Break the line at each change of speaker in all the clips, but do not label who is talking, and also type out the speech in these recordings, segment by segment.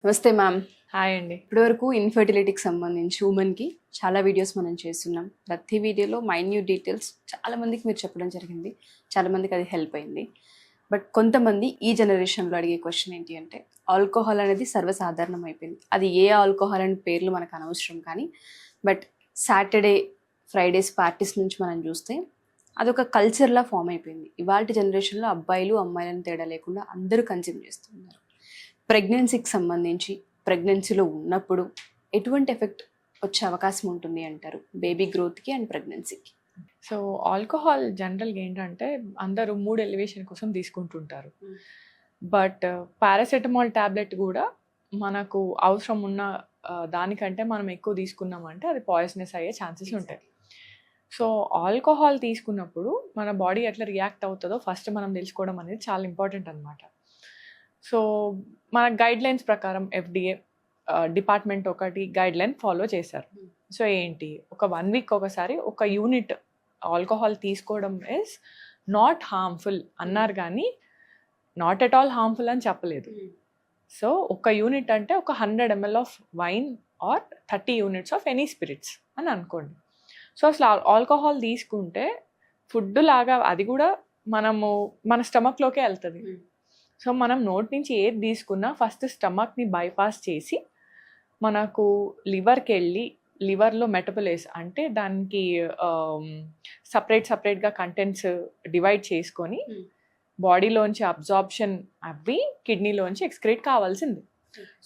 నమస్తే ma'am.
Hi అండి.
ఇప్పటివరకు ఇన్ఫర్టిలిటీకి సంబంధించి ఉమెన్కి చాలా వీడియోస్ మనం చేస్తున్నాం. ప్రతి వీడియోలో మైన్యూట్ డీటెయిల్స్ చాలామందికి మీరు చెప్పడం జరిగింది. చాలామందికి అది హెల్ప్ అయింది. బట్ కొంతమంది ఈ జనరేషన్లో అడిగే క్వశ్చన్ ఏంటి అంటే, ఆల్కహాల్ అనేది సర్వసాధారణం అయిపోయింది. అది ఏ ఆల్కహాల్ అనే పేర్లు మనకు అనవసరం, కానీ బట్ సాటర్డే ఫ్రైడేస్ పార్టీస్ నుంచి మనం చూస్తే అదొక కల్చర్లా ఫామ్ అయిపోయింది. ఇవాళ జనరేషన్లో అబ్బాయిలు అమ్మాయిలను తేడా లేకుండా అందరూ కన్జ్యూమ్ చేస్తున్నారు. ప్రెగ్నెన్సీకి సంబంధించి ప్రెగ్నెన్సీలో ఉన్నప్పుడు ఎటువంటి ఎఫెక్ట్ వచ్చే అవకాశం ఉంటుంది అంటారు బేబీ గ్రోత్కి అండ్ ప్రెగ్నెన్సీకి?
సో ఆల్కహాల్ జనరల్గా ఏంటంటే అందరూ మూడ్ ఎలివేషన్ కోసం తీసుకుంటుంటారు. బట్ పారాసెటమాల్ ట్యాబ్లెట్ కూడా మనకు అవసరం ఉన్న దానికంటే మనం ఎక్కువ తీసుకున్నామంటే అది పాయిజనస్ అయ్యే ఛాన్సెస్ ఉంటాయి. సో ఆల్కహాల్ తీసుకున్నప్పుడు మన బాడీ ఎట్లా రియాక్ట్ అవుతుందో ఫస్ట్ మనం తెలుసుకోవడం అనేది చాలా ఇంపార్టెంట్ అనమాట. సో మన గైడ్లైన్స్ ప్రకారం FDA డిపార్ట్మెంట్ ఒకటి గైడ్లైన్ ఫాలో చేశారు. సో ఏంటి, ఒక 1 వీక్ ఒకసారి ఒక యూనిట్ ఆల్కహాల్ తీసుకోవడం ఇస్ నాట్ హార్మ్ఫుల్ అన్నారు, కానీ నాట్ ఎట్ ఆల్ హార్మ్ఫుల్ అని చెప్పలేదు. సో ఒక యూనిట్ అంటే ఒక 100 ml of wine or 30 units of any spirits అని అనుకోండి. సో అసలు ఆల్కహాల్ తీసుకుంటే ఫుడ్ లాగా అది కూడా మన స్టమక్లోకే వెళ్తుంది. సో మనం నోటి నుంచి ఏది తీసుకున్నా ఫస్ట్ స్టమక్ని బైపాస్ చేసి మనకు లివర్కి వెళ్ళి లివర్లో మెటబలైజ్ అంటే దానికి సపరేట్గా కంటెంట్స్ డివైడ్ చేసుకొని బాడీలోంచి అబ్జార్ప్షన్ అవి కిడ్నీలోంచి ఎక్స్క్రీట్ కావాల్సింది.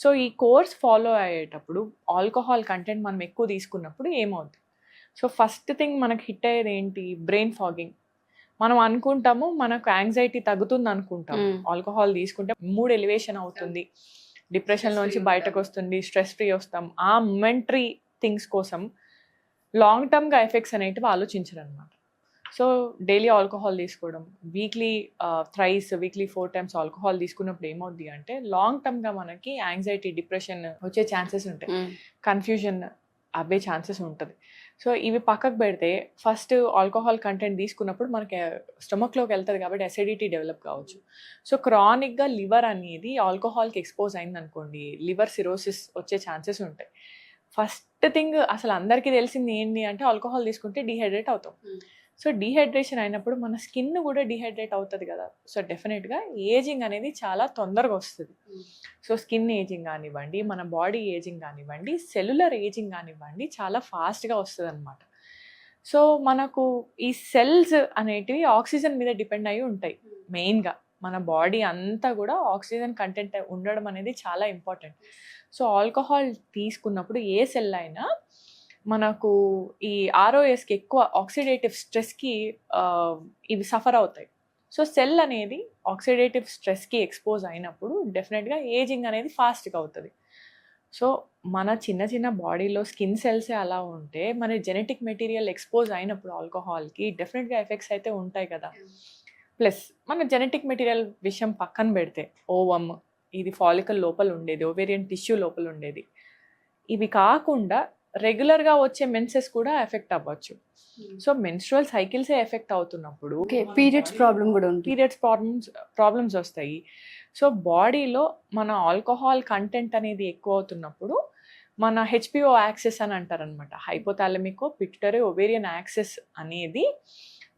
సో ఈ కోర్స్ ఫాలో అయ్యేటప్పుడు ఆల్కహాల్ కంటెంట్ మనం ఎక్కువ తీసుకున్నప్పుడు ఏమవుతుంది? సో ఫస్ట్ థింగ్ మనకు హిట్ అయ్యేది ఏంటి? Brain fogging. మనం అనుకుంటాము మనకు యాంగ్జైటీ తగ్గుతుంది అనుకుంటాం, ఆల్కహాల్ తీసుకుంటే మూడ్ ఎలివేషన్ అవుతుంది, డిప్రెషన్లోంచి బయటకు వస్తుంది, స్ట్రెస్ ఫ్రీ వస్తాం. ఆ మొమెంటరీ థింగ్స్ కోసం లాంగ్ టర్మ్గా ఎఫెక్ట్స్ అనేటివి ఆలోచించరు అనమాట. సో డైలీ ఆల్కహాల్ తీసుకోవడం, వీక్లీ 4 టైమ్స్ ఆల్కహాల్ తీసుకున్నప్పుడు ఏమవుద్ది అంటే లాంగ్ టర్మ్గా మనకి యాంగ్జైటీ, డిప్రెషన్ వచ్చే ఛాన్సెస్ ఉంటాయి, కన్ఫ్యూజన్ అవే ఛాన్సెస్ ఉంటుంది. సో ఇవి పక్కకు పెడితే ఫస్ట్ ఆల్కహాల్ కంటెంట్ తీసుకున్నప్పుడు మనకి స్టమక్లోకి వెళ్తుంది కాబట్టి అసిడిటీ డెవలప్ కావచ్చు. సో క్రానిక్గా లివర్ అనేది ఆల్కహాల్కి ఎక్స్పోజ్ అయింది అనుకోండి, లివర్ సిరోసిస్ వచ్చే ఛాన్సెస్ ఉంటాయి. ఫస్ట్ థింగ్ అసలు అందరికీ తెలిసింది ఏంటి అంటే ఆల్కహాల్ తీసుకుంటే డీహైడ్రేట్ అవుతాం. సో డీహైడ్రేషన్ అయినప్పుడు మన స్కిన్ కూడా డీహైడ్రేట్ అవుతుంది కదా. సో డెఫినెట్గా ఏజింగ్ అనేది చాలా తొందరగా వస్తుంది. సో స్కిన్ ఏజింగ్ కానివ్వండి, మన బాడీ ఏజింగ్ కానివ్వండి, సెల్యులర్ ఏజింగ్ కానివ్వండి, చాలా ఫాస్ట్గా వస్తుంది అనమాట. సో మనకు ఈ సెల్స్ అనేటివి ఆక్సిజన్ మీద డిపెండ్ అయి ఉంటాయి. మెయిన్గా మన బాడీ అంతా కూడా ఆక్సిజన్ కంటెంట్ ఉండడం అనేది చాలా ఇంపార్టెంట్. సో ఆల్కహాల్ తీసుకున్నప్పుడు ఏ సెల్ అయినా మనకు ఈ ROSకి ఎక్కువ ఆక్సిడేటివ్ స్ట్రెస్కి ఇవి సఫర్ అవుతాయి. సో సెల్ అనేది ఆక్సిడేటివ్ స్ట్రెస్కి ఎక్స్పోజ్ అయినప్పుడు డెఫినెట్గా ఏజింగ్ అనేది ఫాస్ట్గా అవుతుంది. సో మన చిన్న బాడీలో స్కిన్ సెల్సే అలా ఉంటే మన జెనెటిక్ మెటీరియల్ ఎక్స్పోజ్ అయినప్పుడు ఆల్కహాల్కి డెఫినెట్గా ఎఫెక్ట్స్ అయితే ఉంటాయి కదా. ప్లస్ మన జెనెటిక్ మెటీరియల్ విషయం పక్కన పెడితే ఓవమ్, ఇది ఫాలికల్ లోపల ఉండేది, ఓవేరియన్ టిష్యూ లోపల ఉండేది, ఇవి కాకుండా రెగ్యులర్గా వచ్చే మెన్సెస్ కూడా ఎఫెక్ట్ అవ్వచ్చు. సో మెన్స్ట్రువల్ సైకిల్సే ఎఫెక్ట్ అవుతున్నప్పుడు
పీరియడ్స్ ప్రాబ్లం కూడా ఉంటుంది,
పీరియడ్స్ ప్రాబ్లమ్స్ వస్తాయి. సో బాడీలో మన ఆల్కహాల్ కంటెంట్ అనేది ఎక్కువ అవుతున్నప్పుడు మన HPO యాక్సెస్ అని అంటారనమాట, హైపోథాలమికో పిట్యూటరీ ఓవేరియన్ యాక్సెస్ అనేది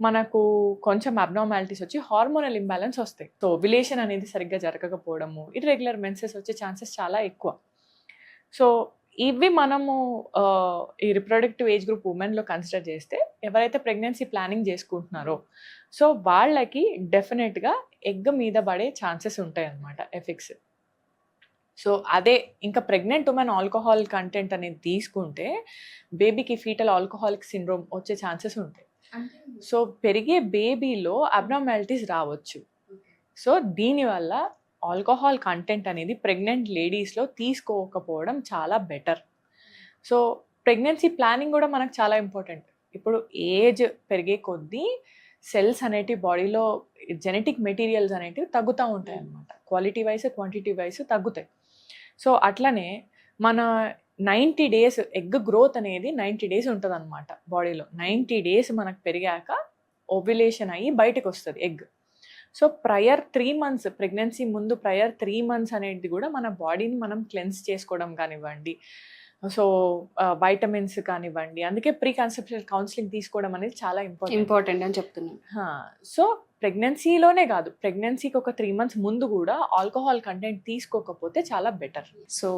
మనకు కొంచెం అబ్నార్మాలిటీస్ వచ్చి హార్మోనల్ ఇంబ్యాలెన్స్ వస్తాయి. సో ఓవ్యులేషన్ అనేది సరిగ్గా జరగకపోవడము, ఇర్రెగ్యులర్ మెన్సెస్ వచ్చే ఛాన్సెస్ చాలా ఎక్కువ. సో ఇవి మనము ఈ రిప్రొడక్టివ్ ఏజ్ గ్రూప్ ఉమెన్లో కన్సిడర్ చేస్తే ఎవరైతే ప్రెగ్నెన్సీ ప్లానింగ్ చేసుకుంటున్నారో సో వాళ్ళకి డెఫినెట్గా ఎగ్ మీద పడే ఛాన్సెస్ ఉంటాయి అన్నమాట ఎఫెక్ట్స్. సో అదే ఇంకా ప్రెగ్నెంట్ ఉమెన్ ఆల్కహాల్ కంటెంట్ అనేది తీసుకుంటే బేబీకి ఫీటల్ ఆల్కహాలిక్ సిండ్రోమ్ వచ్చే ఛాన్సెస్ ఉంటాయి. సో పెరిగే బేబీలో అబ్నార్మాలిటీస్ రావచ్చు. సో దీనివల్ల ఆల్కహాల్ కంటెంట్ అనేది ప్రెగ్నెంట్ లేడీస్లో తీసుకోకపోవడం చాలా బెటర్. సో ప్రెగ్నెన్సీ ప్లానింగ్ కూడా మనకు చాలా ఇంపార్టెంట్. ఇప్పుడు ఏజ్ పెరిగే కొద్దీ సెల్స్ అనేటివి బాడీలో జెనెటిక్ మెటీరియల్స్ అనేటివి తగ్గుతూ ఉంటాయి అన్నమాట, క్వాలిటీ వైజ్ క్వాంటిటీ వైజ్ తగ్గుతాయి. సో అట్లనే మన 90 days ఎగ్ గ్రోత్ అనేది 90 days ఉంటుంది అనమాట బాడీలో. 90 days మనకు పెరిగాక ఓవ్యులేషన్ అయ్యి బయటకు వస్తుంది egg. So prior 3 months pregnancy ముందు ప్రయర్ 3 months అనేది కూడా మన బాడీని మనం క్లెన్స్ చేసుకోవడం కానివ్వండి, సో వైటమిన్స్ కానివ్వండి, అందుకే ప్రీ కన్సెప్షనల్ కౌన్సిలింగ్ తీసుకోవడం అనేది చాలా
ఇంపార్టెంట్ అని చెప్తున్నాను.
సో ప్రెగ్నెన్సీలోనే కాదు, ప్రెగ్నెన్సీకి ఒక 3 months ముందు కూడా ఆల్కహాల్ కంటెంట్ తీసుకోకపోతే చాలా బెటర్.
సో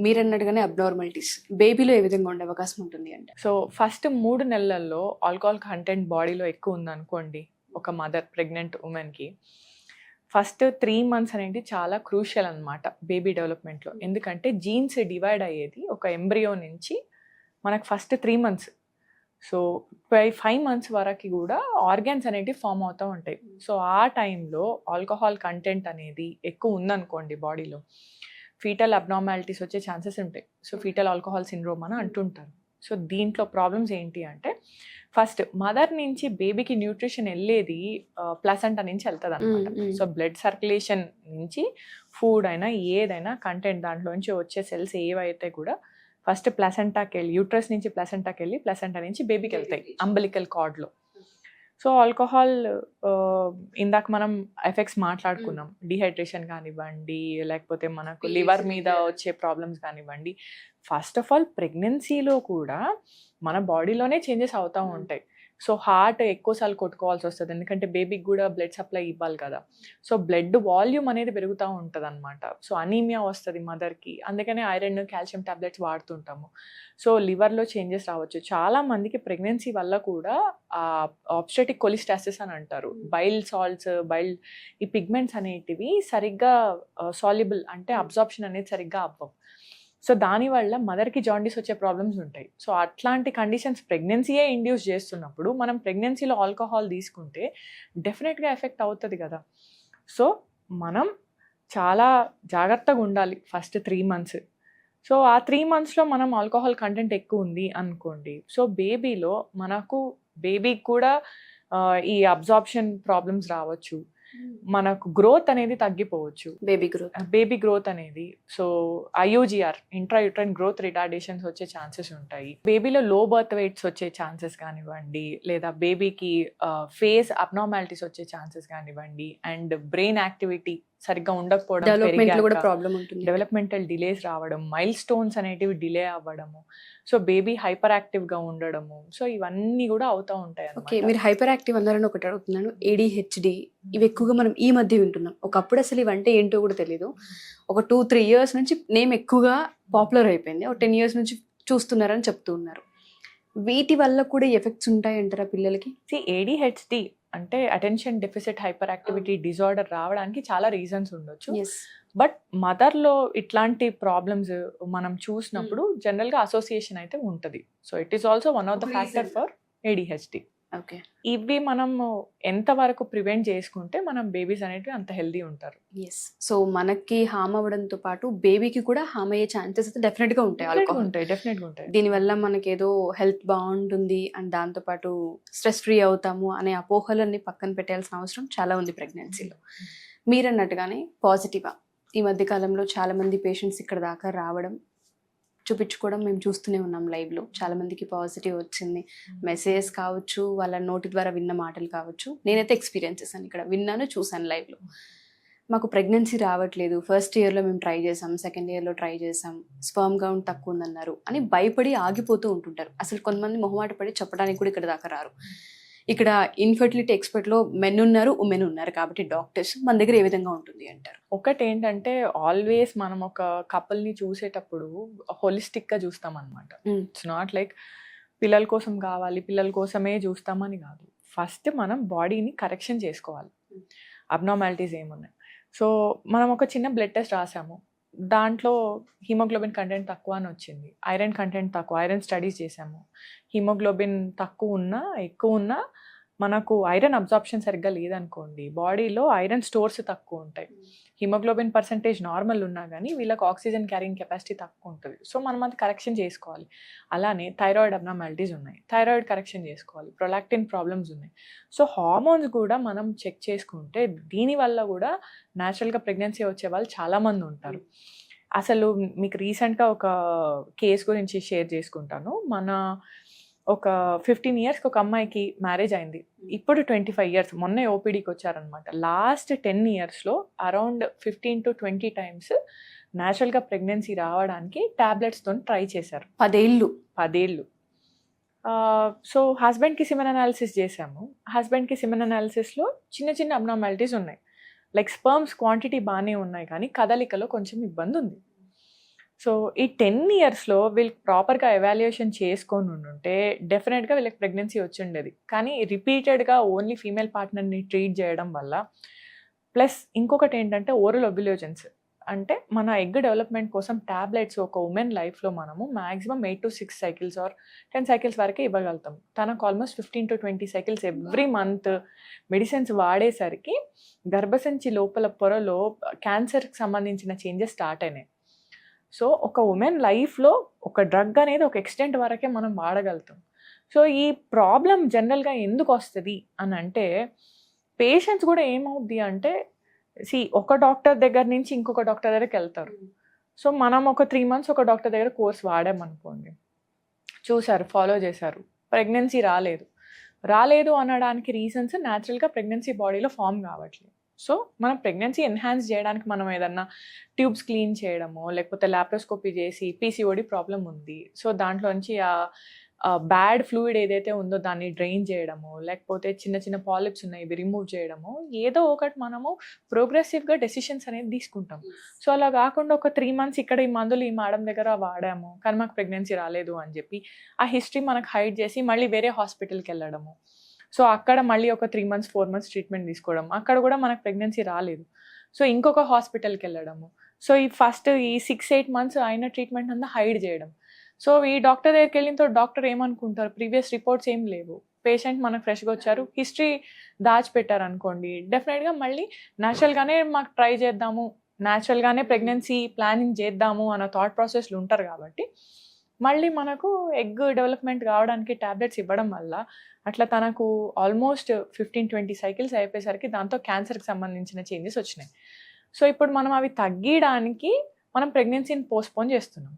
మీరు అన్నట్టుగానే అబ్నార్మాలిటీస్ బేబీలో ఏ విధంగా ఉండే అవకాశం ఉంటుంది అంటే,
సో ఫస్ట్ 3 నెలల్లో ఆల్కహాల్ కంటెంట్ బాడీలో ఎక్కువ ఉందనుకోండి ఒక మదర్ ప్రెగ్నెంట్ ఉమెన్కి, ఫస్ట్ 3 months అనేది చాలా క్రూషియల్ అనమాట బేబీ డెవలప్మెంట్లో. ఎందుకంటే జీన్స్ డివైడ్ అయ్యేది ఒక ఎంబ్రియో నుంచి మనకు ఫస్ట్ 3 months. సో 5 months వరకు కూడా ఆర్గాన్స్ అనేవి ఫామ్ అవుతూ ఉంటాయి. సో ఆ టైంలో ఆల్కహాల్ కంటెంట్ అనేది ఎక్కువ ఉందనుకోండి బాడీలో, ఫీటల్ అబ్నార్మాలిటీస్ వచ్చే ఛాన్సెస్ ఉంటాయి. సో ఫీటల్ ఆల్కహాల్ సిండ్రోమ్ అని అంటుంటారు. సో దీంట్లో ప్రాబ్లమ్స్ ఏంటి అంటే, ఫస్ట్ మదర్ నుంచి బేబీకి న్యూట్రిషన్ వెళ్ళేది ప్లసెంటా నుంచి వెళ్తుంది అనమాట. సో బ్లడ్ సర్క్యులేషన్ నుంచి ఫుడ్ అయినా ఏదైనా కంటెంట్ దాంట్లోంచి వచ్చే సెల్స్ ఏవైతే కూడా ఫస్ట్ ప్లసెంటాకి వెళ్ళి, యూట్రస్ నుంచి ప్లసెంటాకి వెళ్ళి ప్లసెంటా నుంచి బేబీకి వెళ్తాయి అంబలికల్ కార్డ్లో. సో ఆల్కహాల్ ఇందాక మనం ఎఫెక్ట్స్ మాట్లాడుకున్నాం, డిహైడ్రేషన్ కానివ్వండి, లేకపోతే మనకు లివర్ మీద వచ్చే ప్రాబ్లమ్స్ కానివ్వండి. ఫస్ట్ ఆఫ్ ఆల్ ప్రెగ్నెన్సీలో కూడా మన బాడీలోనే చేంజెస్ అవుతూ ఉంటాయి. సో హార్ట్ ఎక్కువసార్లు కొట్టుకోవాల్సి వస్తుంది, ఎందుకంటే బేబీకి కూడా బ్లడ్ సప్లై ఇవ్వాలి కదా. సో బ్లడ్ వాల్యూమ్ అనేది పెరుగుతూ ఉంటుంది అనమాట. సో అనీమియా వస్తుంది మదర్కి, అందుకనే ఐరన్ కాల్షియం టాబ్లెట్స్ వాడుతుంటాము. సో లివర్లో చేంజెస్ రావచ్చు. చాలా మందికి ప్రెగ్నెన్సీ వల్ల కూడా ఆబ్స్టెటిక్ కొలిస్టాసిస్ అని అంటారు, బైల్ సాల్ట్స్, ఈ పిగ్మెంట్స్ అనేటివి సరిగ్గా సాల్యుబుల్ అంటే అబ్జార్ప్షన్ అనేది సరిగ్గా అవ్వవు. సో దానివల్ల మదర్కి జాండీస్ వచ్చే ప్రాబ్లమ్స్ ఉంటాయి. సో అట్లాంటి కండిషన్స్ ప్రెగ్నెన్సీయే ఇండ్యూస్ చేస్తున్నప్పుడు మనం ప్రెగ్నెన్సీలో ఆల్కహాల్ తీసుకుంటే డెఫినెట్గా ఎఫెక్ట్ అవుతుంది కదా. సో మనం చాలా జాగ్రత్తగా ఉండాలి ఫస్ట్ 3 months. సో ఆ 3 monthsలో మనం ఆల్కహాల్ కంటెంట్ ఎక్కువ ఉంది అనుకోండి, సో బేబీకి కూడా ఈ అబ్జార్ప్షన్ ప్రాబ్లమ్స్ రావచ్చు, మనకు గ్రోత్ అనేది తగ్గిపోవచ్చు, బేబీ గ్రోత్ అనేది. సో IUGR ఇంట్రాయూట్రైన్ గ్రోత్ రిటార్డేషన్స్ వచ్చే ఛాన్సెస్ ఉంటాయి. బేబీలో లో బర్త్ వెయిట్స్ వచ్చే ఛాన్సెస్ కానివ్వండి, లేదా బేబీకి ఫేస్ అబ్నార్మాలిటీస్ వచ్చే ఛాన్సెస్ కానివ్వండి, అండ్ బ్రెయిన్ యాక్టివిటీ సరిగ్గా ఉండకపోవడం, డెవలప్మెంటల్ డిలేస్ రావడం, మైల్ స్టోన్స్ అనేటివి డిలే అవ్వడము, సో బేబీ హైపర్ యాక్టివ్గా ఉండడము, సో ఇవన్నీ కూడా అవుతూ ఉంటాయి అన్నమాట.
మీరు హైపర్ యాక్టివ్ అన్నారని ఒకటి అడుగుతున్నాను, ADHD ఇవి ఎక్కువగా మనం ఈ మధ్య వింటున్నాం. ఒకప్పుడు అసలు ఇవంటే ఏంటో కూడా తెలీదు. ఒక 2-3 years నుంచి నేమ్ ఎక్కువగా పాపులర్ అయిపోయింది. ఒక 10 years నుంచి చూస్తున్నారని చెప్తూ ఉన్నారు. వీటి వల్ల కూడా ఎఫెక్ట్స్ ఉంటాయంటారా పిల్లలకి?
ADHD అంటే attention deficit hyper activity disorder రావడానికి చాలా రీజన్స్ ఉండొచ్చు. బట్ మదర్లో ఇట్లాంటి ప్రాబ్లమ్స్ మనం చూసినప్పుడు జనరల్గా అసోసియేషన్ అయితే ఉంటుంది. So it is also one of the factor for ADHD.
Okay,
ఇవి మనం ఎంతవరకు ప్రివెంట్ చేసుకుంటే మనం బేబీస్ అనేవి అంత హెల్దీ ఉంటారు.
సో మనకి హామ్ అవ్వడంతో పాటు బేబీకి కూడా హామ్ అయ్యే ఛాన్సెస్ అయితే డెఫినెట్గా ఉంటాయి.
డెఫినెట్గా ఉంటాయి.
దీనివల్ల మనకి ఏదో హెల్త్ బాగుంటుంది అండ్ దాంతోపాటు స్ట్రెస్ ఫ్రీ అవుతాము అనే అపోహలన్నీ పక్కన పెట్టాల్సిన అవసరం చాలా ఉంది ప్రెగ్నెన్సీలో. మీరు అన్నట్టుగానే పాజిటివ్గా ఈ మధ్య కాలంలో చాలా మంది పేషెంట్స్ ఇక్కడ దాకా రావడం, చూపించుకోవడం మేము చూస్తూనే ఉన్నాం లైవ్లో. చాలా మందికి పాజిటివ్ వచ్చింది. మెసేజెస్ కావచ్చు, వాళ్ళ నోటి ద్వారా విన్న మాటలు కావచ్చు. నేనైతే ఎక్స్పీరియన్స్ చేశాను, ఇక్కడ విన్నాను, చూశాను లైవ్లో. మాకు ప్రెగ్నెన్సీ రావట్లేదు, ఫస్ట్ ఇయర్లో మేము ట్రై చేసాం, సెకండ్ ఇయర్లో ట్రై చేసాం, స్పర్మ్ కౌంట్ తక్కువ ఉందన్నారు అని భయపడి ఆగిపోతూ ఉంటుంటారు. అసలు కొంతమంది మొహమాట పడి చెప్పడానికి కూడా ఇక్కడ దాకా రారు. ఇక్కడ ఇన్ఫర్టిలిటీ ఎక్స్పర్ట్లో మెన్ ఉన్నారు, ఉమెన్ ఉన్నారు, కాబట్టి డాక్టర్స్ మన దగ్గర ఏ విధంగా ఉంటుంది అంటారు?
ఒకటి ఏంటంటే, ఆల్వేస్ మనం ఒక కపుల్ని చూసేటప్పుడు హోలిస్టిక్గా చూస్తాం అనమాట. ఇట్స్ నాట్ లైక్ పిల్లల కోసం కావాలి, పిల్లల కోసమే చూస్తామని కాదు. ఫస్ట్ మనం బాడీని కరెక్షన్ చేసుకోవాలి, అబ్నార్మాలిటీస్ ఏమున్నాయి. సో మనం ఒక చిన్న బ్లడ్ టెస్ట్ రాసాము, దాంట్లో హిమోగ్లోబిన్ కంటెంట్ తక్కువ అని వచ్చింది, ఐరన్ కంటెంట్ తక్కువ, ఐరన్ స్టడీస్ చేసాము. హిమోగ్లోబిన్ తక్కువ ఉన్నా ఎక్కువ ఉన్నా మనకు ఐరన్ అబ్జార్ప్షన్ సరిగ్గా లేదనుకోండి, బాడీలో ఐరన్ స్టోర్స్ తక్కువ ఉంటాయి. హిమోగ్లోబిన్ పర్సంటేజ్ నార్మల్ ఉన్నా కానీ వీళ్ళకి ఆక్సిజన్ క్యారింగ్ కెపాసిటీ తక్కువ ఉంటుంది. సో మనం అది కరెక్షన్ చేసుకోవాలి. అలానే థైరాయిడ్ అబ్నార్మాలిటీస్ ఉన్నాయి, థైరాయిడ్ కరెక్షన్ చేసుకోవాలి. ప్రొలాక్టిన్ ప్రాబ్లమ్స్ ఉన్నాయి. సో హార్మోన్స్ కూడా మనం చెక్ చేసుకుంటే దీనివల్ల కూడా న్యాచురల్గా ప్రెగ్నెన్సీ వచ్చే వాళ్ళు చాలామంది ఉంటారు. అసలు మీకు రీసెంట్గా ఒక కేస్ గురించి షేర్ చేసుకుంటాను. మన ఒక 15 ఇయర్స్కి ఒక అమ్మాయికి మ్యారేజ్ అయింది, ఇప్పుడు 25 ఇయర్స్, మొన్నే ఓపీడీకి వచ్చారనమాట. లాస్ట్ 10 ఇయర్స్లో అరౌండ్ 15 to 20 టైమ్స్ న్యాచురల్గా ప్రెగ్నెన్సీ రావడానికి ట్యాబ్లెట్స్తో ట్రై చేశారు. 10 ఏళ్ళు. సో హస్బెండ్కి సిమెన్ అనాలిసిస్ చేశాము. హస్బెండ్కి సిమెన్ అనాలిసిస్లో చిన్న చిన్న అబ్నార్మాలిటీస్ ఉన్నాయి. లైక్ స్పర్మ్స్ క్వాంటిటీ బాగానే ఉన్నాయి, కానీ కదలికలో కొంచెం ఇబ్బంది ఉంది. సో ఈ 10 ఇయర్స్లో వీళ్ళకి ప్రాపర్గా ఎవాల్యుయేషన్ చేసుకొని ఉంటే డెఫినెట్గా వీళ్ళకి ప్రెగ్నెన్సీ వచ్చి ఉండేది. కానీ రిపీటెడ్గా ఓన్లీ ఫీమేల్ పార్ట్నర్ని ట్రీట్ చేయడం వల్ల, ప్లస్ ఇంకొకటి ఏంటంటే ఓరల్ ఒబ్యులోజన్స్, అంటే మన ఎగ్ డెవలప్మెంట్ కోసం ట్యాబ్లెట్స్ ఒక ఉమెన్ లైఫ్లో మనము maximum 8 to 6 cycles or 10 cycles వరకే ఇవ్వగలుగుతాం. తనకు almost 15 to 20 cycles every month medicines వాడేసరికి గర్భసంచి లోపల పొరలో క్యాన్సర్కి సంబంధించిన చేంజెస్ స్టార్ట్ అయినాయి. సో ఒక ఉమెన్ లైఫ్లో ఒక డ్రగ్ అనేది ఒక ఎక్స్టెంట్ వరకే మనం వాడగలుగుతాం. సో ఈ ప్రాబ్లం జనరల్గా ఎందుకు వస్తుంది అని అంటే, పేషెంట్స్ కూడా ఏమవుద్ది అంటే, ఒక డాక్టర్ దగ్గర నుంచి ఇంకొక డాక్టర్ దగ్గరికి వెళ్తారు. సో మనం ఒక 3 months ఒక డాక్టర్ దగ్గర కోర్స్ వాడామనుకోండి, చూసారు, ఫాలో చేశారు, ప్రెగ్నెన్సీ రాలేదు అనడానికి రీజన్స్ న్యాచురల్గా ప్రెగ్నెన్సీ బాడీలో ఫామ్ కావట్లేదు. సో మనం ప్రెగ్నెన్సీ ఎన్హాన్స్ చేయడానికి మనం ఏదన్నా ట్యూబ్స్ క్లీన్ చేయడమో, లేకపోతే లాప్రోస్కోపీ చేసి పీసీఓడి ప్రాబ్లం ఉంది, సో దాంట్లోంచి ఆ బ్యాడ్ ఫ్లూయిడ్ ఏదైతే ఉందో దాన్ని డ్రైన్ చేయడము, లేకపోతే చిన్న చిన్న పాలిప్స్ ఉన్నాయి ఇవి రిమూవ్ చేయడము, ఏదో ఒకటి మనము ప్రోగ్రెసివ్గా డెసిషన్స్ అనేది తీసుకుంటాం. సో అలా కాకుండా ఒక 3 months ఇక్కడ ఈ మందులు ఈ మేడం దగ్గర వాడాము కానీ మాకు ప్రెగ్నెన్సీ రాలేదు అని చెప్పి ఆ హిస్టరీ మనకు హైడ్ చేసి మళ్ళీ వేరే హాస్పిటల్కి వెళ్ళడము. సో అక్కడ మళ్ళీ ఒక 3 months 4 months ట్రీట్మెంట్ తీసుకోవడం, అక్కడ కూడా మనకు ప్రెగ్నెన్సీ రాలేదు, సో ఇంకొక హాస్పిటల్కి వెళ్ళడము. సో ఈ ఫస్ట్ ఈ 6-8 months అయిన ట్రీట్మెంట్ అంతా హైడ్ చేయడం. సో ఈ డాక్టర్ దగ్గరికి వెళ్ళిన డాక్టర్ ఏమనుకుంటారు, ప్రీవియస్ రిపోర్ట్స్ ఏం లేవు, పేషెంట్ మనకు ఫ్రెష్గా వచ్చారు, హిస్టరీ దాచిపెట్టారు అనుకోండి, డెఫినెట్గా మళ్ళీ న్యాచురల్గానే మాకు ట్రై చేద్దాము, న్యాచురల్గానే ప్రెగ్నెన్సీ ప్లానింగ్ చేద్దాము అన్న థాట్ ప్రాసెస్లు ఉంటారు. కాబట్టి మళ్ళీ మనకు ఎగ్ డెవలప్మెంట్ కావడానికి ట్యాబ్లెట్స్ ఇవ్వడం వల్ల అట్లా తనకు ఆల్మోస్ట్ 15-20 సైకిల్స్ అయిపోయేసరికి దాంతో క్యాన్సర్కి సంబంధించిన చేంజెస్ వచ్చినాయి. సో ఇప్పుడు మనం అవి తగ్గడానికి మనం ప్రెగ్నెన్సీని పోస్ట్పోన్ చేస్తున్నాం.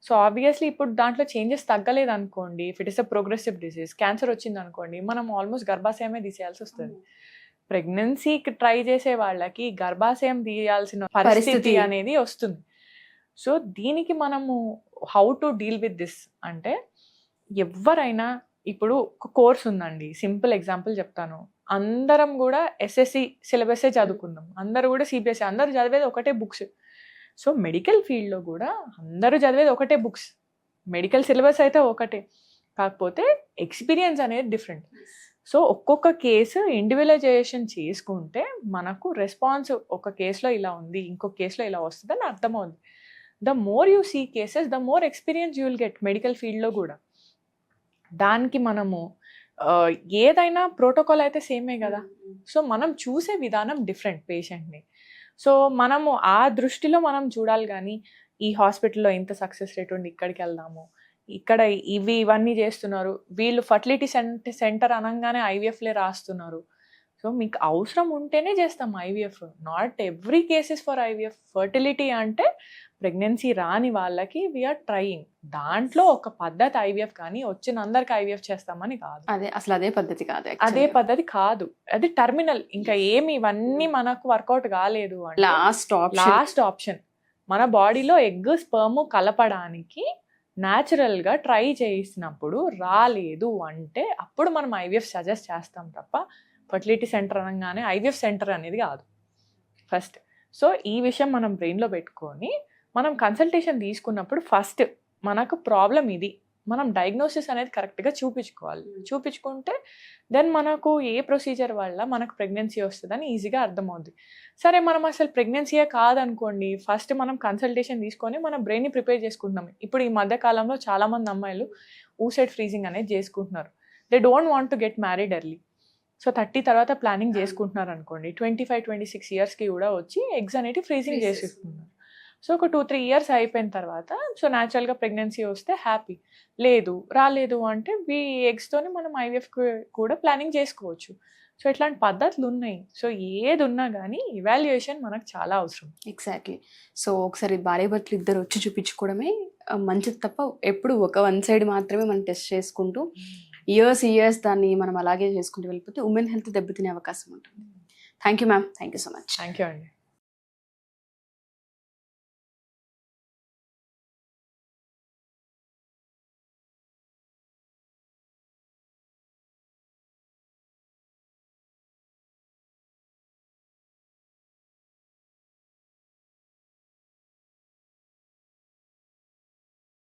సో ఆబ్వియస్లీ ఇప్పుడు దాంట్లో చేంజెస్ తగ్గలేదు అనుకోండి, if it is a progressive disease, cancer వచ్చింది అనుకోండి, మనం ఆల్మోస్ట్ గర్భాశయమే తీసేయాల్సి వస్తుంది. ప్రెగ్నెన్సీకి ట్రై చేసే వాళ్ళకి గర్భాశయం తీయాల్సిన పరిస్థితి అనేది వస్తుంది. సో దీనికి మనము how to deal with this అంటే, ఎవరైనా ఇప్పుడు ఒక కోర్స్ ఉందండి, సింపుల్ ఎగ్జాంపుల్ చెప్తాను, అందరం కూడా ఎస్ఎస్సి సిలబసే చదువుకున్నాం, అందరూ కూడా సిబిఎస్ఈ, అందరూ చదివేది ఒకటే బుక్స్. సో మెడికల్ ఫీల్డ్లో కూడా అందరూ చదివేది ఒకటే బుక్స్, మెడికల్ సిలబస్ అయితే ఒకటే, కాకపోతే ఎక్స్పీరియన్స్ అనేది డిఫరెంట్. సో ఒక్కొక్క కేసు ఇండివిజువలైజేషన్ చేసుకుంటే మనకు రెస్పాన్స్ ఒక కేసులో ఇలా ఉంది, ఇంకొక కేసులో ఇలా వస్తుంది అని అర్థమవుతుంది. The more you see cases the more experience you will get medical ఫీల్డ్లో కూడా. దానికి మనము ఏదైనా ప్రోటోకాల్ అయితే సేమే కదా, సో మనం చూసే విధానం డిఫరెంట్ పేషెంట్ని. సో మనము ఆ దృష్టిలో మనం చూడాలి, కానీ ఈ హాస్పిటల్లో ఇంత సక్సెస్ రేట్ ఉంది, ఇక్కడికి వెళ్దాము, ఇక్కడ ఇవన్నీ చేస్తున్నారు, వీళ్ళు ఫర్టిలిటీ సెంటర్ అనగానే ఐవీఎఫ్లే రాస్తున్నారు. సో మీకు అవసరం ఉంటేనే చేస్తాం IVF, not every cases for IVF. Fertility అంటే ప్రెగ్నెన్సీ రాని వాళ్ళకి వీఆర్ ట్రయింగ్, దాంట్లో ఒక పద్ధతి ఐవీఎఫ్, కానీ వచ్చిన అందరికి ఐవీఎఫ్ చేస్తామని కాదు.
అదే పద్ధతి
కాదు, అది టర్మినల్. ఇంకా ఏమి ఇవన్నీ మనకు వర్కౌట్ కాలేదు అంటే లాస్ట్ ఆప్షన్ మన బాడీలో ఎగ్ స్పర్మ్ కలపడానికి న్యాచురల్గా ట్రై చేసినప్పుడు రాలేదు అంటే అప్పుడు మనం ఐవీఎఫ్ సజెస్ట్ చేస్తాం తప్ప ఫర్టిలిటీ సెంటర్ అనగానే ఐవీఎఫ్ సెంటర్ అనేది కాదు ఫస్ట్. సో ఈ విషయం మనం బ్రెయిన్లో పెట్టుకొని మనం కన్సల్టేషన్ తీసుకున్నప్పుడు ఫస్ట్ మనకు ప్రాబ్లం ఇది, మనం డయాగ్నోసిస్ అనేది కరెక్ట్గా చూపించుకుంటే దెన్ మనకు ఏ ప్రొసీజర్ వల్ల మనకు ప్రెగ్నెన్సీ వస్తుందని ఈజీగా అర్థమవుద్ది. సరే మనం అసలు ప్రెగ్నెన్సీయే కాదనుకోండి, ఫస్ట్ మనం కన్సల్టేషన్ తీసుకొని మన బ్రెయిన్ని ప్రిపేర్ చేసుకుంటున్నాం. ఇప్పుడు ఈ మధ్యకాలంలో చాలామంది అమ్మాయిలు ఊసైడ్ ఫ్రీజింగ్ అనేది చేసుకుంటున్నారు. They don't want to get married early. So 30 తర్వాత ప్లానింగ్ చేసుకుంటున్నారు అనుకోండి, 25-26 ఇయర్స్కి కూడా వచ్చి ఎగ్స్ అనేవి ఫ్రీజింగ్ చేసేస్తున్నారు. సో ఒక 2-3 ఇయర్స్ అయిపోయిన తర్వాత సో న్యాచురల్గా ప్రెగ్నెన్సీ వస్తే హ్యాపీ, రాలేదు అంటే ఈ ఎగ్స్తోని మనం ఐవీఎఫ్ కూడా ప్లానింగ్ చేసుకోవచ్చు. సో ఇట్లాంటి పద్ధతులు ఉన్నాయి. సో ఏది ఉన్నా కానీ ఇవాల్యుయేషన్ మనకు చాలా అవసరం.
ఎగ్జాక్ట్లీ. సో ఒకసారి భార్యాభర్తలు ఇద్దరు వచ్చి చూపించుకోవడమే మంచిది తప్ప ఎప్పుడు ఒక వన్ సైడ్ మాత్రమే మనం టెస్ట్ చేసుకుంటూ ఇయర్స్ దాన్ని మనం అలాగే చేసుకుంటూ వెళ్ళిపోతే ఉమెన్ హెల్త్ దెబ్బతినే అవకాశం ఉంటుంది. Thank you ma'am, thank you so much.
Thank you అండి.